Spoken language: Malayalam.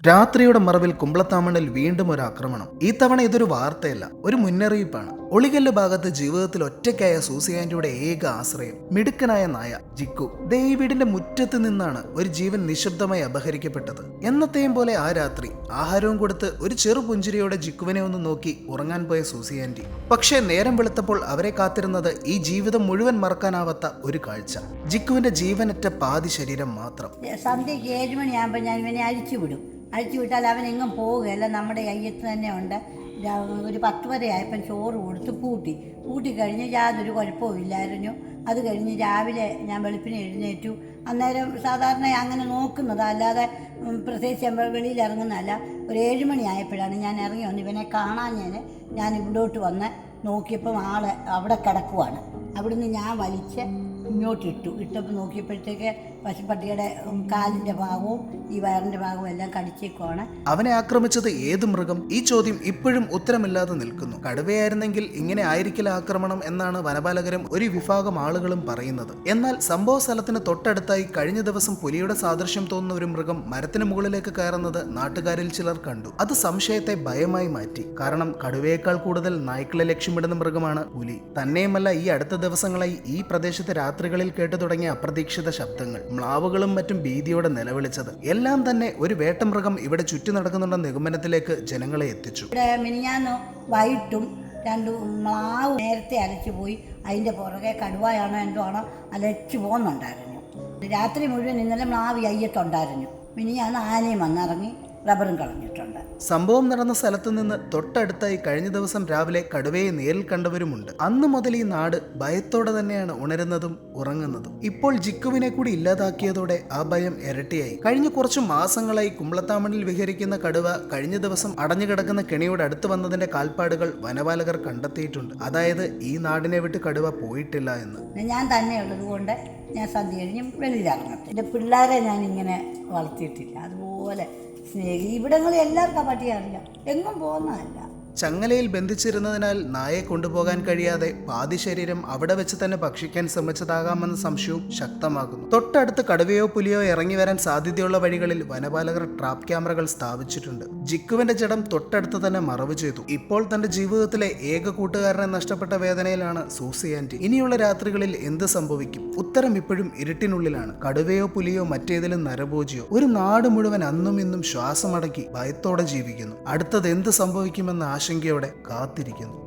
രാത്രിയുടെ മറവിൽ കുമ്പളത്താമണ്ണിൽ വീണ്ടും ഒരു ആക്രമണം. ഈ തവണ ഇതൊരു വാർത്തയല്ല, ഒരു മുന്നറിയിപ്പാണ്. ഒളികല്ല് ഭാഗത്ത് ജീവിതത്തിൽ ഒറ്റയ്ക്കായ സൂസി ആന്റിയുടെ ഏക ആശ്രയം മിടുക്കനായ നായ ജിക്കു. ദേ ഈ വീടിന്റെ മുറ്റത്ത് നിന്നാണ് ഒരു ജീവൻ നിശബ്ദമായി അപഹരിക്കപ്പെട്ടത്. എന്നത്തെയും പോലെ ആ രാത്രി ആഹാരവും കൊടുത്ത് ഒരു ചെറു പുഞ്ചിരിയോടെ ജിക്കുവിനെ ഒന്ന് നോക്കി ഉറങ്ങാൻ പോയ സൂസി ആന്റി. പക്ഷേ നേരം വെളുത്തപ്പോൾ അവരെ കാത്തിരുന്നത് ഈ ജീവിതം മുഴുവൻ മറക്കാനാവാത്ത ഒരു കാഴ്ച. ജിക്കുവിന്റെ ജീവനറ്റ പാതി ശരീരം മാത്രം. സന്ധ്യയ്ക്ക് 7 മണിയാകുമ്പോൾ ഞാൻ ഇവനെ അഴിച്ചുവിടും. അഴിച്ചുവിട്ടാൽ അവൻ എങ്ങും പോവുകയല്ല, നമ്മുടെ കയ്യത്ത് തന്നെ ഉണ്ട്. ഒരു 10 വരെ ആയപ്പം ചോറ് കൊടുത്ത് പൂട്ടിക്കഴിഞ്ഞ് യാതൊരു കുഴപ്പമില്ലായിരുന്നു. അത് കഴിഞ്ഞ് രാവിലെ ഞാൻ വെളുപ്പിന് എഴുന്നേറ്റു. അന്നേരം സാധാരണ അങ്ങനെ നോക്കുന്നത്, അല്ലാതെ പ്രത്യേകിച്ച് വെളിയിൽ ഇറങ്ങുന്നതല്ല. ഒരു 7 മണി ആയപ്പോഴാണ് ഞാൻ ഇറങ്ങി വന്ന് ഇവനെ കാണാൻ ഞാൻ ഇവിടോട്ട് വന്ന് നോക്കിയപ്പം ആള് അവിടെ കിടക്കുവാണ്. അവിടുന്ന് ഞാൻ വലിച്ച് ഇട്ടപ്പോൾ നോക്കിയപ്പോഴത്തേക്ക് പശുപ്പട്ടിയുടെ കാലിൻ്റെ ഭാഗവും ഈ വയറിൻ്റെ ഭാഗവും എല്ലാം കടിച്ചേക്കുവാണ്. അവനെ ആക്രമിച്ചത് ഏത് മൃഗം? ഈ ചോദ്യം ഇപ്പോഴും ഉത്തരമില്ലാതെ നിൽക്കുന്നു. കടുവയായിരുന്നെങ്കിൽ ഇങ്ങനെ ആയിരിക്കില്ല ആക്രമണം എന്നാണ് വനപാലകരും ഒരു വിഭാഗം ആളുകളും പറയുന്നത്. എന്നാൽ സംഭവ സ്ഥലത്തിന് തൊട്ടടുത്തായി കഴിഞ്ഞ ദിവസം പുലിയുടെ സാദൃശ്യം തോന്നുന്ന ഒരു മൃഗം മരത്തിന് മുകളിലേക്ക് കയറുന്നത് നാട്ടുകാരിൽ ചിലർ കണ്ടു. അത് സംശയത്തെ ഭയമായി മാറ്റി. കാരണം കടുവയേക്കാൾ കൂടുതൽ നായ്ക്കളെ ലക്ഷ്യമിടുന്ന മൃഗമാണ് പുലി. തന്നെയുമല്ല, ഈ അടുത്ത ദിവസങ്ങളായി ഈ പ്രദേശത്തെ രാത്രികളിൽ കേട്ടു തുടങ്ങിയ അപ്രതീക്ഷിത ശബ്ദങ്ങൾ, മ്ലാവുകളും മറ്റും ഭീതിയോടെ നിലവിളിച്ചത് എല്ലാം തന്നെ ഒരു വേട്ടമൃഗം ഇവിടെ ചുറ്റി നടക്കുന്നുണ്ടെന്ന നിഗമനത്തിലേക്ക് ജനങ്ങളെ എത്തിച്ചു. മിനിഞ്ഞാന്ന് വൈകിട്ടും 2 മ്ലാവ് നേരത്തെ അലച്ചു പോയി. അതിൻ്റെ പുറകെ കടുവയാണോ എന്തോ ആണോ അലച്ചു പോകുന്നുണ്ടായിരുന്നു. രാത്രി മുഴുവൻ ഇന്നലെ മ്ലാവ് അയ്യത്തുണ്ടായിരുന്നു. മിനിഞ്ഞാന്ന് ആനയും വന്നിറങ്ങി റബ്ബറും കളഞ്ഞിട്ടുണ്ട്. സംഭവം നടന്ന സ്ഥലത്ത് നിന്ന് തൊട്ടടുത്തായി കഴിഞ്ഞ ദിവസം രാവിലെ കടുവയെ നേരിൽ കണ്ടവരുമുണ്ട്. അന്ന് മുതൽ ഈ നാട് ഭയത്തോടെ തന്നെയാണ് ഉണരുന്നതും ഉറങ്ങുന്നതും. ഇപ്പോൾ ജിക്കുവിനെ കൂടി ഇല്ലാതാക്കിയതോടെ ആ ഭയം ഇരട്ടിയായി. കഴിഞ്ഞ കുറച്ചു മാസങ്ങളായി കുമ്പളത്താമണ്ണിൽ വിഹരിക്കുന്ന കടുവ കഴിഞ്ഞ ദിവസം അടഞ്ഞുകിടക്കുന്ന കെണിയോട് അടുത്ത് വന്നതിന്റെ കാൽപ്പാടുകൾ വനപാലകർ കണ്ടെത്തിയിട്ടുണ്ട്. അതായത് ഈ നാടിനെ വിട്ട് കടുവ പോയിട്ടില്ല എന്ന്. ഞാൻ തന്നെയുള്ളത് കൊണ്ട് ഞാൻ സന്ധ്യ കഴിഞ്ഞ് വെളിയിലിറങ്ങും. എൻ്റെ പിള്ളേരെ ഞാൻ ഇങ്ങനെ വളർത്തിയിട്ടില്ല. അതുപോലെ ഇവിടങ്ങളിൽ എല്ലാവർക്കും പട്ടിയെ അറിയാം, എങ്ങും പോകുന്നതല്ല. ചങ്ങലയിൽ ബന്ധിച്ചിരുന്നതിനാൽ നായെ കൊണ്ടുപോകാൻ കഴിയാതെ പാതി ശരീരം അവിടെ വെച്ച് തന്നെ ഭക്ഷിക്കാൻ ശ്രമിച്ചതാകാമെന്ന സംശയവും ശക്തമാകുന്നു. തൊട്ടടുത്ത് കടുവയോ പുലിയോ ഇറങ്ങി വരാൻ സാധ്യതയുള്ള വഴികളിൽ വനപാലകർ ട്രാപ്പ് ക്യാമറകൾ സ്ഥാപിച്ചിട്ടുണ്ട്. ജിക്കുവിന്റെ ജഡം തൊട്ടടുത്ത് തന്നെ മറവ് ചെയ്തു. ഇപ്പോൾ തന്റെ ജീവിതത്തിലെ ഏക കൂട്ടുകാരനെ നഷ്ടപ്പെട്ട വേദനയിലാണ് സൂസി ആന്റി. ഇനിയുള്ള രാത്രികളിൽ എന്ത് സംഭവിക്കും? ഉത്തരം ഇപ്പോഴും ഇരുട്ടിനുള്ളിലാണ്. കടുവയോ പുലിയോ മറ്റേതിലും നരഭോജിയോ ഒരു നാട് മുഴുവൻ അന്നും ഇന്നും ശ്വാസമടക്കി ഭയത്തോടെ ജീവിക്കുന്നു. അടുത്തത് എന്ത് സംഭവിക്കുമെന്ന ആശങ്കയോടെ കാത്തിരിക്കുന്നു.